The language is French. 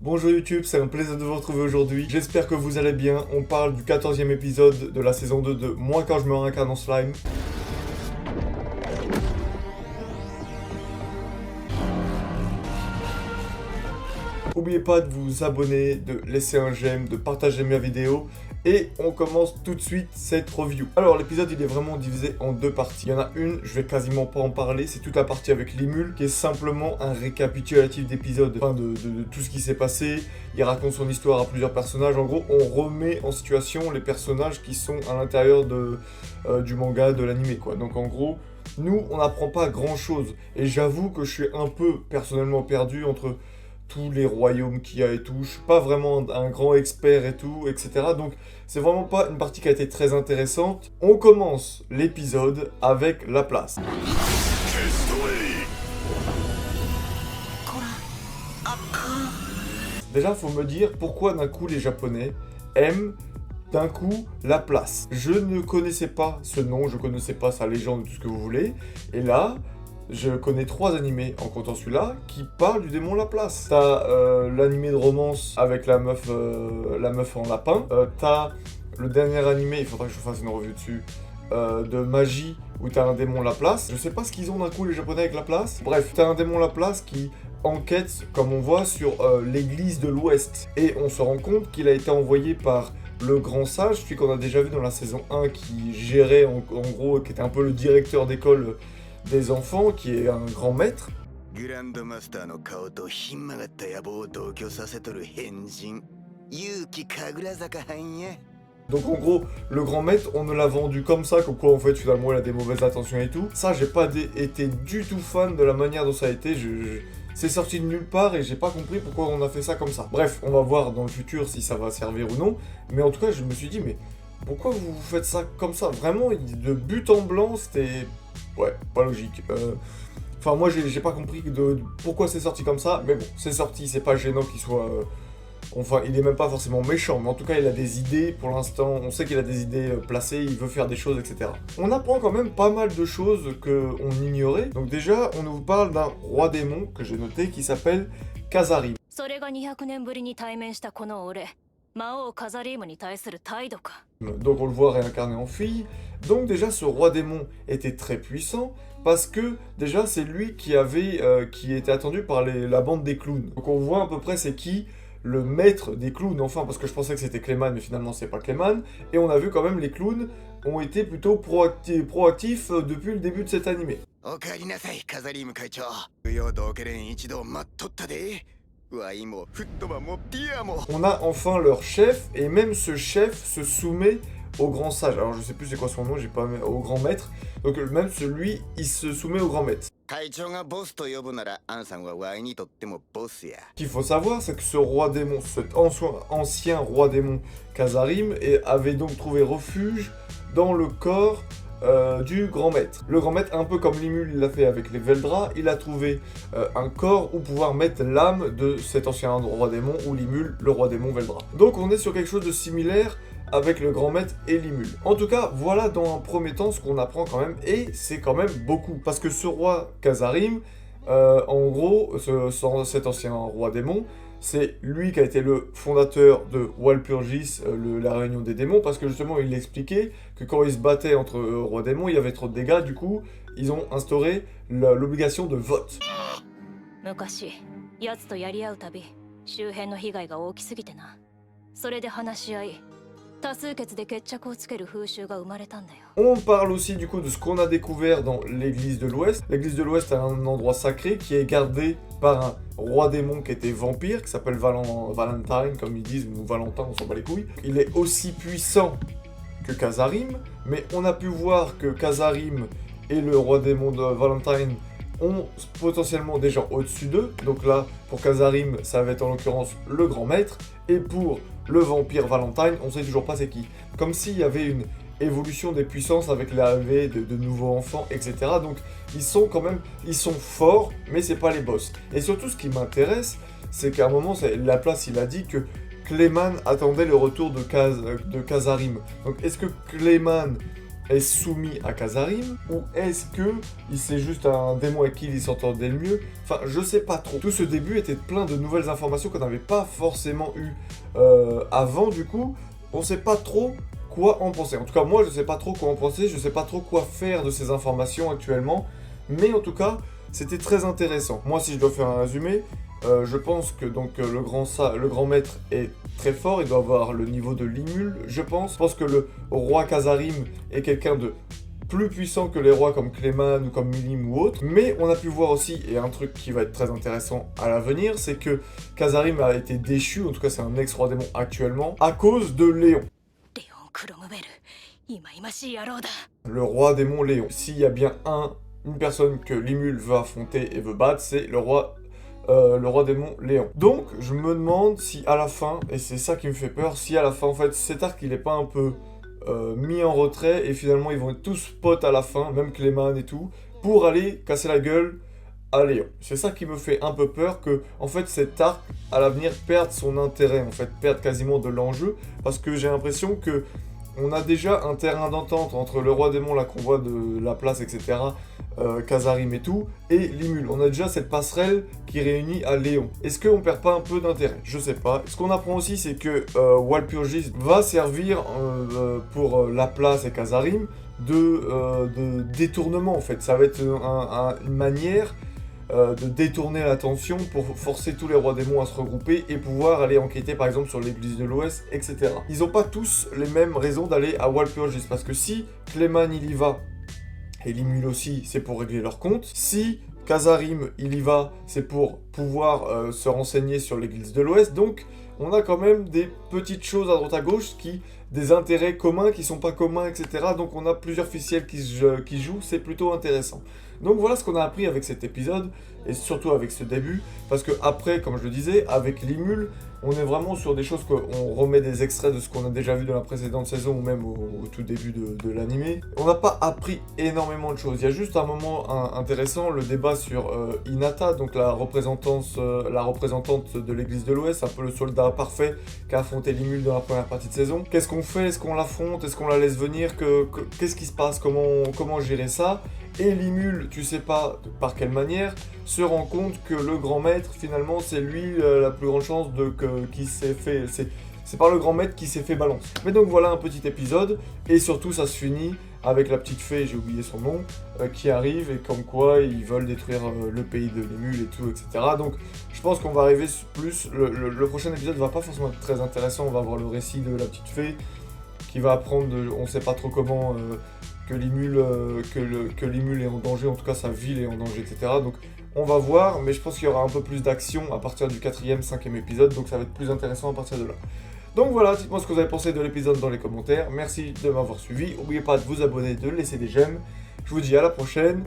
Bonjour YouTube, c'est un plaisir de vous retrouver aujourd'hui. J'espère que vous allez bien. On parle du 14e épisode de la saison 2 de Moi quand je me réincarne en slime. N'oubliez pas de vous abonner, de laisser un j'aime, de partager ma vidéo. Et on commence tout de suite cette review. Alors l'épisode il est vraiment divisé en deux parties. Il y en a une, je vais quasiment pas en parler, c'est toute la partie avec Limul, qui est simplement un récapitulatif d'épisodes, enfin de tout ce qui s'est passé. Il raconte son histoire à plusieurs personnages. En gros, on remet en situation les personnages qui sont à l'intérieur du manga, de l'anime quoi. Donc en gros, nous on n'apprend pas grand chose. Et j'avoue que je suis un peu personnellement perdu entre tous les royaumes qu'il y a et tout, je suis pas vraiment un grand expert et tout, etc. Donc c'est vraiment pas une partie qui a été très intéressante. On commence l'épisode avec la place. Déjà, faut me dire pourquoi d'un coup les Japonais aiment d'un coup la place. Je ne connaissais pas ce nom, je connaissais pas sa légende, tout ce que vous voulez, et là, je connais 3 animés, en comptant celui-là, qui parlent du démon Laplace. T'as l'animé de romance avec la meuf en lapin. T'as le dernier animé, il faudrait que je fasse une revue dessus, de magie, où t'as un démon Laplace. Je sais pas ce qu'ils ont d'un coup les Japonais avec Laplace. Bref, t'as un démon Laplace qui enquête, comme on voit, sur l'église de l'Ouest. Et on se rend compte qu'il a été envoyé par le grand sage, celui qu'on a déjà vu dans la saison 1, qui gérait, en gros, qui était un peu le directeur d'école des enfants, qui est un grand maître. Donc en gros, le grand maître, on me l'a vendu comme ça, comme quoi en fait finalement il a des mauvaises intentions et tout. Ça, j'ai pas été du tout fan de la manière dont ça a été. C'est sorti de nulle part et j'ai pas compris pourquoi on a fait ça comme ça. Bref, on va voir dans le futur si ça va servir ou non. Mais en tout cas, je me suis dit, mais pourquoi vous faites ça comme ça? Vraiment, de but en blanc, c'était... Ouais, pas logique. Enfin, moi, j'ai pas compris pourquoi c'est sorti comme ça. Mais bon, c'est sorti, c'est pas gênant qu'il soit... Enfin, il est même pas forcément méchant, mais en tout cas, il a des idées. Pour l'instant, on sait qu'il a des idées placées, il veut faire des choses, etc. On apprend quand même pas mal de choses qu'on ignorait. Donc déjà, on nous parle d'un roi démon, que j'ai noté, qui s'appelle Kazarim. Donc on le voit réincarné en fille. Donc déjà ce roi démon était très puissant parce que déjà c'est lui qui était attendu par la bande des clowns. Donc on voit à peu près c'est qui le maître des clowns, enfin parce que je pensais que c'était Clayman mais finalement c'est pas Clayman. Et on a vu quand même les clowns ont été plutôt proactifs depuis le début de cet animé. On a enfin leur chef, et même ce chef se soumet au grand sage. Alors je sais plus c'est quoi son nom, j'ai pas au grand maître. Donc même celui, il se soumet au grand maître. Ce qu'il faut savoir, c'est que ce roi démon, cet ancien roi démon Kazarim, avait donc trouvé refuge dans le corps du grand maître. Le grand maître, un peu comme Limul l'a fait avec les Veldra, il a trouvé un corps où pouvoir mettre l'âme de cet ancien roi démon, ou Limul, le roi démon Veldra. Donc on est sur quelque chose de similaire avec le grand maître et Limul. En tout cas, voilà dans un premier temps ce qu'on apprend quand même, et c'est quand même beaucoup. Parce que ce roi Kazarim, en gros, cet ancien roi démon, c'est lui qui a été le fondateur de Walpurgis, la réunion des démons, parce que justement il expliquait que quand ils se battaient entre rois démons, il y avait trop de dégâts, du coup ils ont instauré l'obligation de vote. On parle aussi du coup de ce qu'on a découvert dans l'église de l'Ouest. L'église de l'Ouest est un endroit sacré qui est gardé par un roi démon qui était vampire, qui s'appelle Valentine, comme ils disent, ou Valentin, on s'en bat les couilles. Il est aussi puissant que Kazarim, mais on a pu voir que Kazarim et le roi démon de Valentine ont potentiellement des gens au-dessus d'eux. Donc là, pour Kazarim, ça va être en l'occurrence le grand maître, et pour le vampire Valentine, on sait toujours pas c'est qui. Comme s'il y avait une évolution des puissances avec l'arrivée de nouveaux enfants, etc. Donc ils sont forts, mais c'est pas les boss. Et surtout, ce qui m'intéresse, c'est qu'à un moment, Laplace, il a dit que Clayman attendait le retour de Kazarim. Donc est-ce que Clayman est soumis à Kazarim, ou est-ce que c'est juste un démon avec qui il s'entendait le mieux? Enfin, je sais pas trop. Tout ce début était plein de nouvelles informations qu'on n'avait pas forcément eues avant, du coup, on sait pas trop quoi en penser. En tout cas, moi, je sais pas trop quoi en penser, je sais pas trop quoi faire de ces informations actuellement, mais en tout cas, c'était très intéressant. Moi, si je dois faire un résumé, je pense que donc le grand maître est très fort, il doit avoir le niveau de Limul, je pense. Je pense que le roi Kazarim est quelqu'un de plus puissant que les rois comme Clayman ou comme Milim ou autres. Mais on a pu voir aussi, et un truc qui va être très intéressant à l'avenir, c'est que Kazarim a été déchu, en tout cas c'est un ex-roi démon actuellement, à cause de Léon. Le roi démon Léon. S'il y a bien une personne que Limul veut affronter et veut battre, c'est le roi démon Léon. Donc, je me demande si à la fin, et c'est ça qui me fait peur, si à la fin, en fait, cet arc, il est pas un peu mis en retrait, et finalement, ils vont être tous potes à la fin, même Clayman et tout, pour aller casser la gueule à Léon. C'est ça qui me fait un peu peur, que, en fait, cet arc, à l'avenir, perde son intérêt, en fait, perde quasiment de l'enjeu, parce que j'ai l'impression que on a déjà un terrain d'entente entre le roi démon, la convoi de la place, etc., Kazarim et tout, et Limul. On a déjà cette passerelle qui réunit à Léon. Est-ce qu'on perd pas un peu d'intérêt? Je sais pas. Ce qu'on apprend aussi, c'est que Walpurgis va servir pour la place et Kazarim de détournement, en fait. Ça va être une manière de détourner l'attention pour forcer tous les rois démons à se regrouper et pouvoir aller enquêter par exemple sur l'église de l'Ouest, etc. Ils n'ont pas tous les mêmes raisons d'aller à Walpurgis, parce que si Clayman il y va, et Limul aussi, c'est pour régler leur compte, si Kazarim il y va, c'est pour pouvoir se renseigner sur l'église de l'Ouest, donc on a quand même des petites choses à droite à gauche, des intérêts communs qui sont pas communs, etc. Donc on a plusieurs ficelles qui jouent, c'est plutôt intéressant. Donc voilà ce qu'on a appris avec cet épisode, et surtout avec ce début, parce que après, comme je le disais, avec Limul, on est vraiment sur des choses qu'on remet des extraits de ce qu'on a déjà vu dans la précédente saison, ou même au tout début de l'animé. On n'a pas appris énormément de choses, il y a juste un moment intéressant, le débat sur Hinata, donc la représentante de l'église de l'Ouest, un peu le soldat parfait qui a affronté Limul dans la première partie de saison. Qu'est-ce qu'on fait? Est-ce qu'on l'affronte? Est-ce qu'on la laisse venir? Qu'est-ce qui se passe? Comment gérer ça? Et Limul, tu sais pas par quelle manière, se rend compte que le grand maître, finalement, c'est lui la plus grande chance qui s'est fait... C'est par le grand maître qui s'est fait balance. Mais donc voilà un petit épisode, et surtout ça se finit avec la petite fée, j'ai oublié son nom, qui arrive, et comme quoi ils veulent détruire le pays de Limul et tout, etc. Donc je pense qu'on va arriver plus... Le prochain épisode va pas forcément être très intéressant, on va voir le récit de la petite fée, qui va apprendre, on sait pas trop comment... que Limul est en danger, en tout cas sa ville est en danger, etc. Donc on va voir, mais je pense qu'il y aura un peu plus d'action à partir du 4e, 5e épisode, donc ça va être plus intéressant à partir de là. Donc voilà, dites-moi ce que vous avez pensé de l'épisode dans les commentaires, merci de m'avoir suivi, n'oubliez pas de vous abonner, de laisser des j'aime, je vous dis à la prochaine,